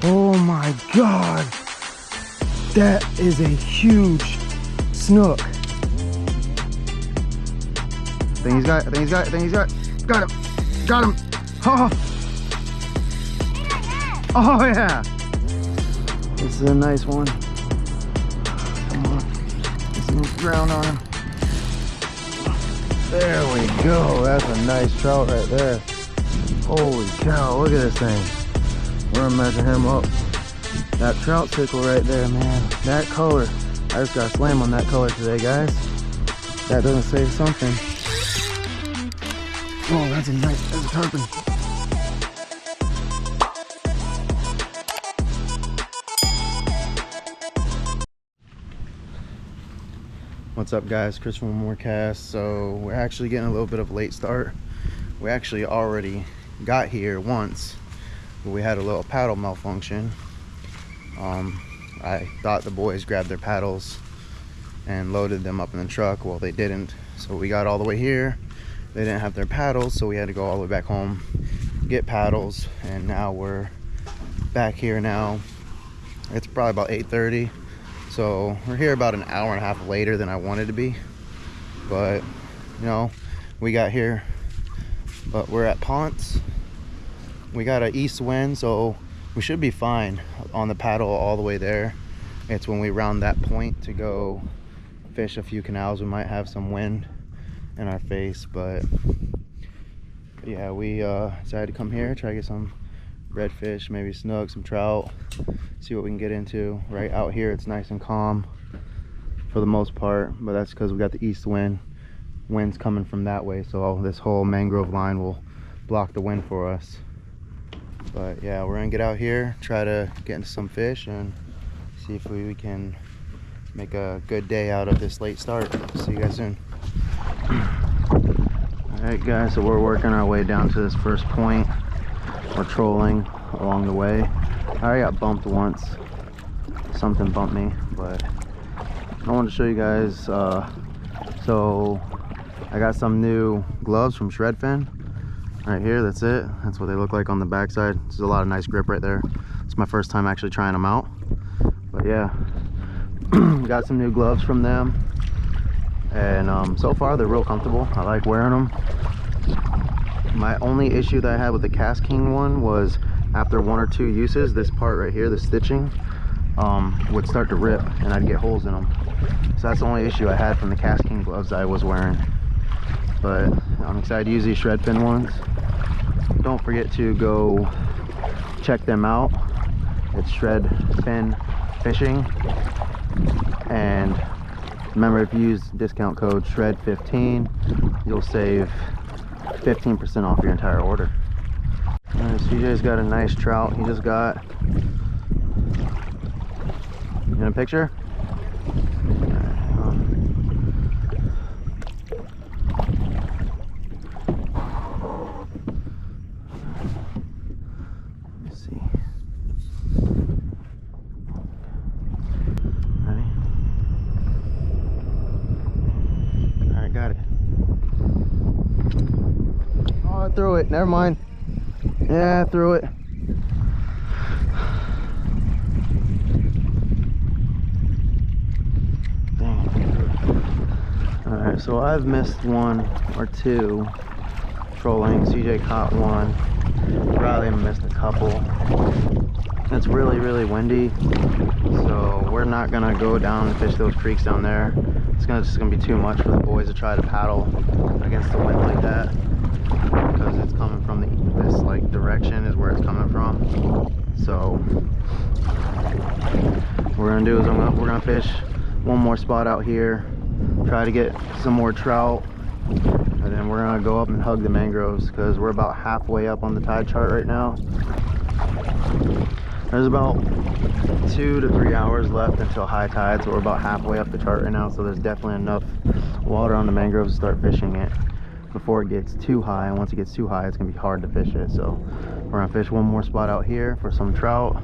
Oh my God. That is a huge snook. I think he's got it. I think he's got it. I think he's got it. Got him. Got him. Oh. Oh yeah. This is a nice one. Come on. Get some ground on him. There we go. That's a nice trout right there. Holy cow, look at this thing. We're gonna measure him up. That trout tickle right there, man. That color. I just got slammed on that color today, guys. That doesn't say something. Oh, that's a tarpon. What's up, guys? Chris from One More Cast. So we're actually getting a little bit of a late start. We actually already got here once, but we had a little paddle malfunction. I thought the boys grabbed their paddles and loaded them up in the truck. Well, they didn't. So we got all the way here. They didn't have their paddles, so we had to go all the way back home, get paddles, and now we're back here now. It's probably about 8:30. So we're here about an hour and a half later than I wanted to be, but you know, we got here. But we're at Ponce. We got an east wind, so we should be fine on the paddle all the way there. It's when we round that point to go fish a few canals, we might have some wind in our face. But yeah, we decided to come here, try to get some redfish, maybe snook, some trout, see what we can get into. Right out here it's nice and calm for the most part, but that's because we got the east wind. Wind's coming from that way, so this whole mangrove line will block the wind for us. But yeah, we're gonna get out here, try to get into some fish and see if we can make a good day out of this late start. See you guys soon. Alright guys, so we're working our way down to this first point. We're trolling along the way. I already got bumped once. Something bumped me, but I wanted to show you guys. So I got some new gloves from Fenwick. Right here, that's it. That's what they look like on the backside. There's a lot of nice grip right there. It's my first time actually trying them out. But yeah, got some new gloves from them. And so far they're real comfortable. I like wearing them. My only issue that I had with the Cast King one was after 1 or 2 uses, this part right here, the stitching, would start to rip and I'd get holes in them. So that's the only issue I had from the Cast King gloves I was wearing. But I'm excited to use these shred fin ones. Don't forget to go check them out. It's Shred Fin Fishing. And remember, if you use discount code SHRED15, you'll save 15% off your entire order. Alright, CJ's got a nice trout he just got. You want a picture? Let's see. Ready? Alright, got it. Oh, I threw it. Never mind. Yeah, I threw it. Dang it. Alright, so I've missed 1 or 2 trolling. CJ caught 1. Probably missed a couple. It's really windy, so we're not gonna go down and fish those creeks down there. It's just gonna be too much for the boys to try to paddle against the wind like that, because it's coming from this like direction is where it's coming from. So what we're gonna do is we're gonna fish one more spot out here, try to get some more trout, and then we're gonna go up and hug the mangroves because we're about halfway up on the tide chart right now. There's about 2 to 3 hours left until high tide, so we're about halfway up the chart right now. So there's definitely enough water on the mangroves to start fishing it before it gets too high. And once it gets too high, it's gonna be hard to fish it. So we're gonna fish one more spot out here for some trout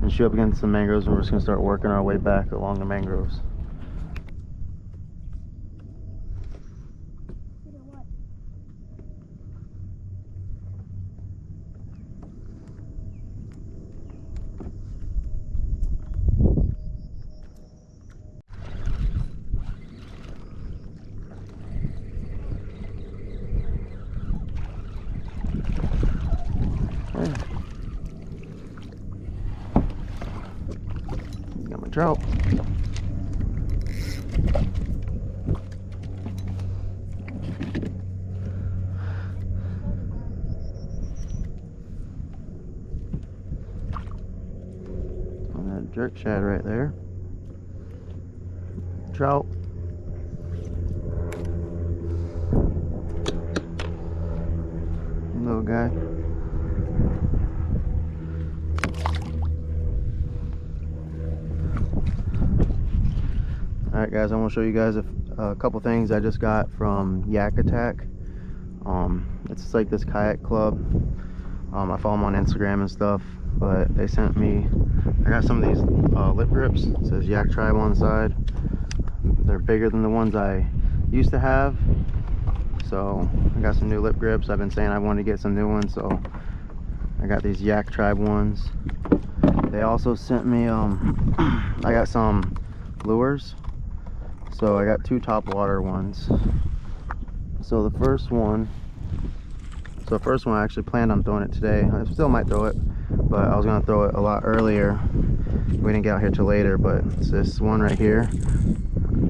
and shoot up against some mangroves, and we're just gonna start working our way back along the mangroves. trout. On that jerk shad right there. Trout. Little guy. Alright guys, I want to show you guys a couple things I just got from Yak Attack. It's like this kayak club. I follow them on Instagram and stuff, but they sent me, I got some of these lip grips. It says Yak Tribe on the side. They're bigger than the ones I used to have, so I got some new lip grips. I've been saying I wanted to get some new ones, so I got these Yak Tribe ones. They also sent me I got some lures. So I got two top water ones. So the first one I actually planned on throwing it today. I still might throw it, but I was gonna throw it a lot earlier. We didn't get out here till later, but it's this one right here.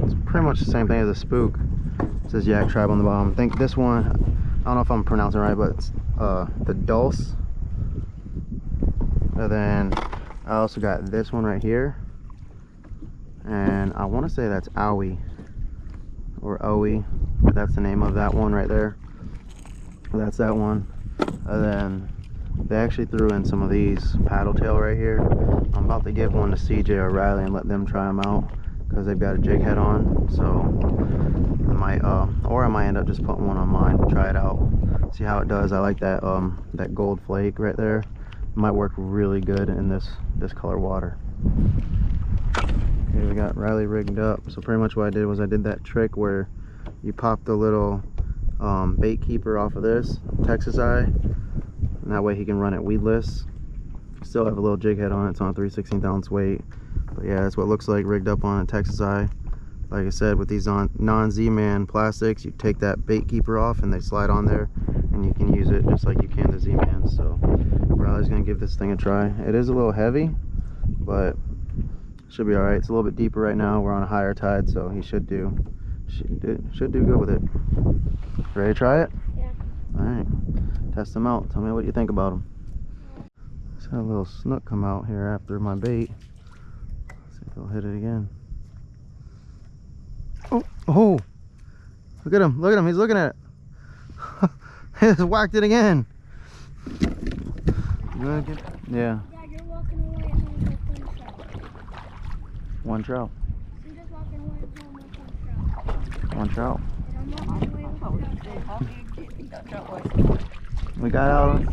It's pretty much the same thing as a spook. It says Yak Tribe on the bottom. I think this one, I don't know if I'm pronouncing it right, but it's the Dulce. And then I also got this one right here. And I want to say that's Owie or Owie, but that's the name of that one right there. That's that one. And then they actually threw in some of these paddle tail right here. I'm about to give one to CJ or Riley and let them try them out because they've got a jig head on. So I might, or I might end up just putting one on mine, try it out, see how it does. I like that that gold flake right there. It might work really good in this color water. Okay, we got Riley rigged up. So pretty much what I did was I did that trick where you pop the little bait keeper off of this Texas eye, and that way he can run it weedless. Still have a little jig head on it. It's on a 3/16 ounce weight, but yeah, that's what it looks like rigged up on a Texas eye. Like I said, with these non-Z-Man plastics, you take that bait keeper off and they slide on there, and you can use it just like you can the Z-Man. So Riley's gonna give this thing a try. It is a little heavy, but should be all right. It's a little bit deeper right now. We're on a higher tide, so he should do good with it. Ready to try it? Yeah. All right, test them out. Tell me what you think about them. Just had a little snook come out here after my bait. Let's see if he'll hit it again. Oh! Look at him! Look at him! He's looking at it. He just whacked it again. Yeah. You're walking away at home with one trout. One trout. You're just walking away at home with one trout. One trout. And I'm walking away with one trout. We got out. And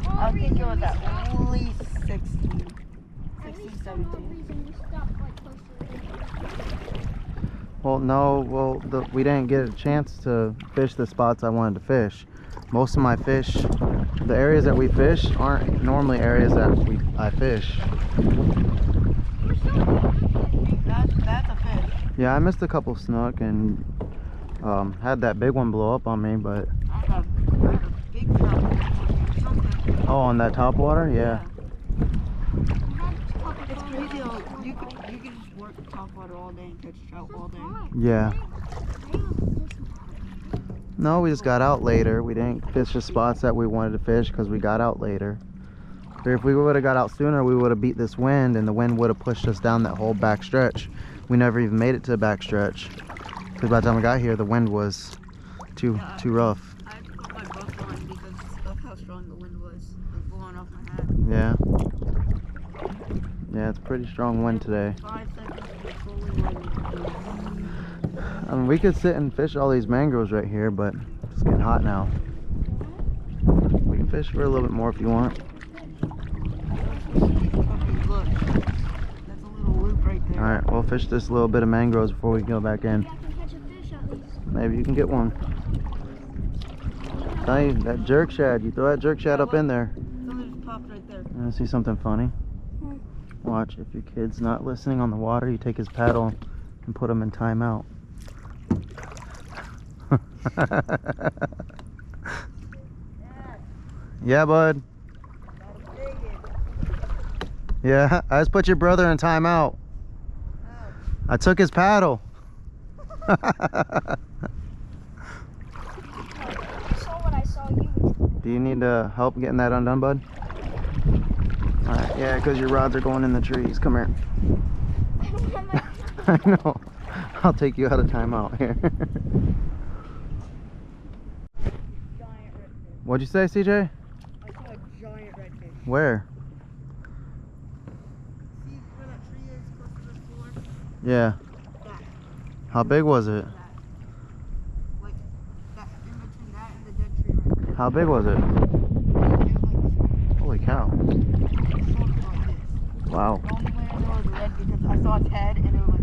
I'll think it was at least 16, at 16, least for no 17. reason you stopped like close to the edge. Well, no, we didn't get a chance to fish the spots I wanted to fish. Most of my fish, the areas that we fish aren't normally areas that I fish. That's a fish. Yeah, I missed a couple snook and had that big one blow up on me, but I have a big trout or something. oh, on that top water, yeah. It's crazy how you could just work top water all day and catch trout all day. Yeah. No, we just got out later. We didn't fish the spots that we wanted to fish because we got out later. But if we would have got out sooner, we would have beat this wind, and the wind would have pushed us down that whole back stretch. We never even made it to the back stretch because by the time we got here, the wind was too rough. I put my buff on because of how strong the wind was. It was blowing off my hat. Yeah. Yeah, it's a pretty strong wind today. 5 seconds before we went. I mean, we could sit and fish all these mangroves right here, but it's getting hot now. We can fish for a little bit more if you want. Okay, look. That's a little loop right there. Alright, we'll fish this little bit of mangroves before we go back in. I can catch a fish at least. Maybe you can get one. Tell you, that jerk shad, you throw that jerk shad up in there. Something just popped right there. You wanna see something funny? Watch, if your kid's not listening on the water, you take his paddle and put him in timeout. Yeah, bud. Yeah, I just put your brother in timeout. Oh. I took his paddle. You saw what I saw you. Do you need help getting that undone, bud? Alright, yeah, because your rods are going in the trees. Come here. I don't have my I know. I'll take you out of timeout here. Giant redfish. What'd you say, CJ? I saw a giant redfish. Where? See where that tree is close to the floor? Yeah. That. How big was it? That. Like, that, in between that and the dead tree right there. How big was it? It was like Holy cow. this. Wow. The only way I know it was red because I saw its head and it was like,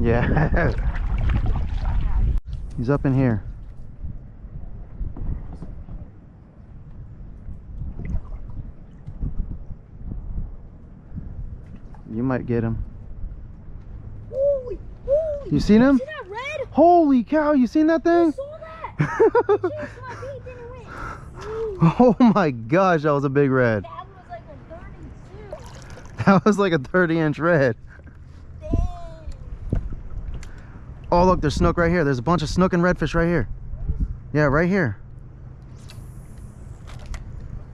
Yeah. yeah. He's up in here. You might get him. Holy, holy. You seen him? See that red? Holy cow, you seen that I thing? saw that. I changed my bait, then it went. Ooh, Oh my gosh, that was a big red. that was like a 32. That was like a 30-inch red. Dang. Oh look, there's snook right here. There's a bunch of snook and redfish right here. Yeah, right here.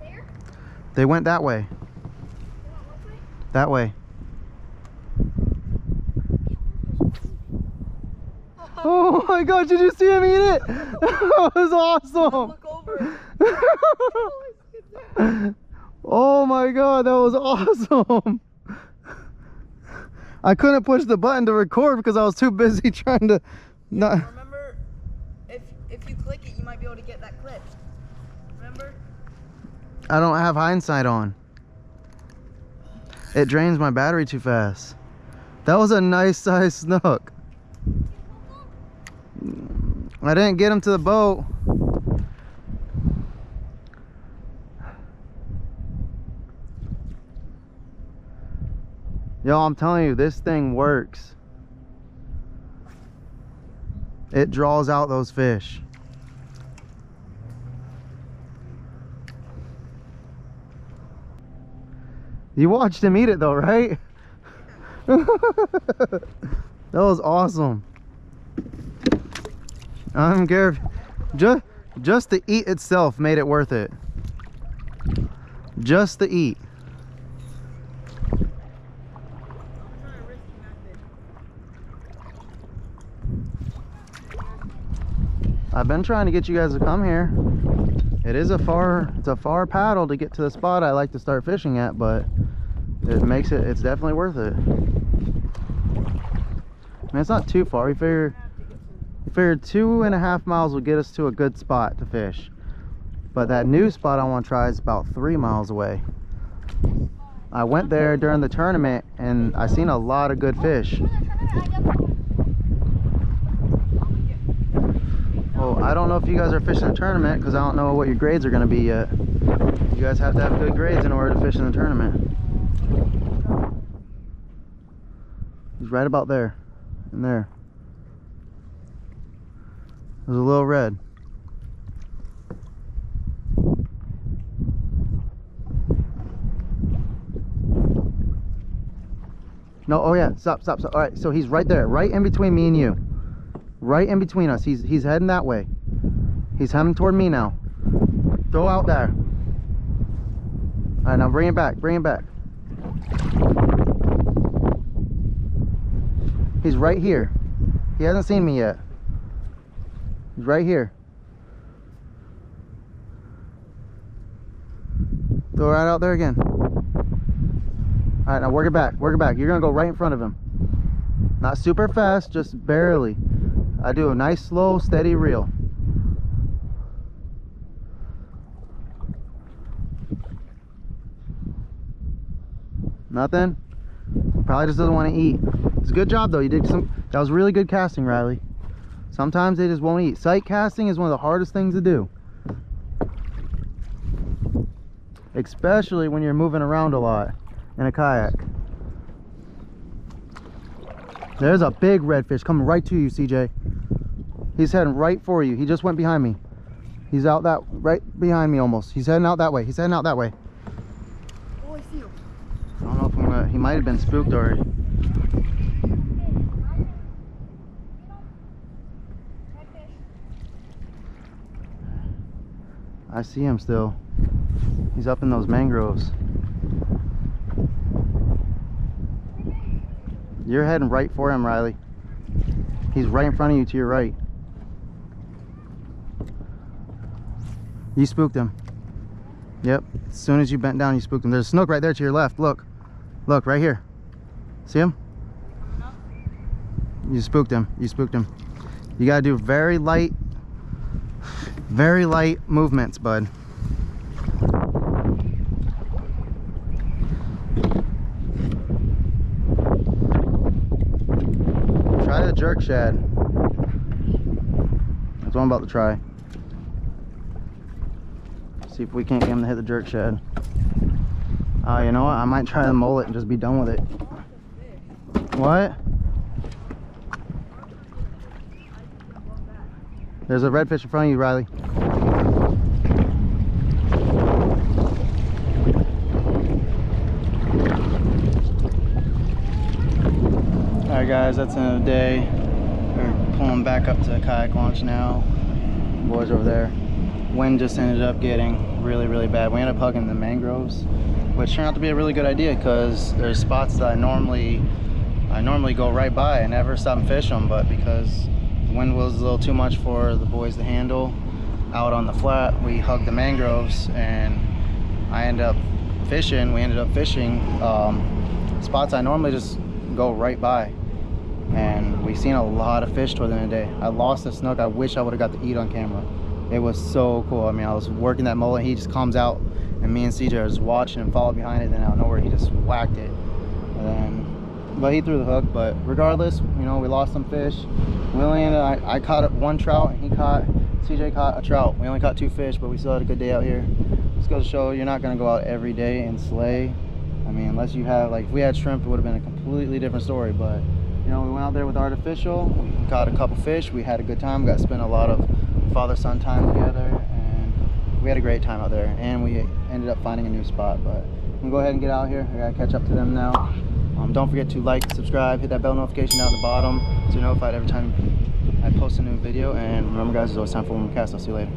There? They went that way. They went what way? That way. Oh my gosh, did you see him eat it? That was awesome. Look over. Oh my god, that was awesome. I couldn't push the button to record because I was too busy trying to not. Remember, if you click it, you might be able to get that clip. Remember? I don't have hindsight on. It drains my battery too fast. That was a nice size snook. I didn't get him to the boat. Yo, I'm telling you, this thing works. It draws out those fish. You watched him eat it though, right? That was awesome. I don't care if just the eat itself made it worth it. Just the eat. I've been trying to get you guys to come here. It's a far paddle to get to the spot I like to start fishing at, but it's definitely worth it. I mean, it's not too far. We figured 2.5 miles will get us to a good spot to fish. But that new spot I want to try is about 3 miles away. I went there during the tournament and I seen a lot of good fish. Oh, I don't know if you guys are fishing a tournament because I don't know what your grades are going to be yet. You guys have to have good grades in order to fish in the tournament. He's right about there. In there. There's a little red. No, oh yeah, stop. All right, so he's right there, right in between me and you. Right in between us. He's heading that way. He's heading toward me now. Throw out there. All right, now bring it back. He's right here. He hasn't seen me yet. He's right here. Throw right out there again. All right, now work it back. You're gonna go right in front of him. Not super fast, just barely. I do a nice, slow, steady reel. Nothing? Probably just doesn't want to eat. It's a good job though. That was really good casting, Riley. Sometimes they just won't eat. Sight casting is one of the hardest things to do. Especially when you're moving around a lot in a kayak. There's a big redfish coming right to you, CJ. He's heading right for you. He just went behind me. He's out that right behind me almost. He's heading out that way. Oh, I see him. I don't know if I'm gonna he might have been spooked already. I see him still. He's up in those mangroves. You're heading right for him, Riley. He's right in front of you to your right. You spooked him. Yep. As soon as you bent down, you spooked him. There's a snook right there to your left. Look. Look, right here. See him? You spooked him. You spooked him. You gotta do very light movements, bud. Try the jerk shad. That's what I'm about to try. See if we can't get him to hit the jerk shad. You know what? I might try the mullet and just be done with it. What? There's a redfish in front of you, Riley. Alright guys, that's the end of the day. We're pulling back up to the kayak launch now. Boys over there. Wind just ended up getting really bad. We ended up hugging the mangroves, which turned out to be a really good idea because there's spots that I normally go right by. I never stop and fish them, but because the wind was a little too much for the boys to handle out on the flat, we hugged the mangroves, and we ended up fishing spots I normally just go right by, and we seen a lot of fish toward the end of the day. I lost a snook. I wish I would have got to eat on camera. It was so cool. I mean, I was working that mullet, he just comes out, and me and CJ are just watching and followed behind it, then out of nowhere he just whacked it. But he threw the hook. But regardless, you know, we lost some fish. We only I caught one trout, and CJ caught a trout. We only caught 2 fish, but we still had a good day out here. Just goes to show you're not gonna go out every day and slay. I mean, unless you have, like, if we had shrimp, it would have been a completely different story. But you know, we went out there with artificial, we caught a couple fish, we had a good time, got to spend a lot of father-son time together, and we had a great time out there, and we ended up finding a new spot. But I'm gonna go ahead and get out here. I gotta catch up to them now. Don't forget to like, subscribe, hit that bell notification down at the bottom so you're notified every time I post a new video. And remember guys, it's always time for one more cast. I'll see you later.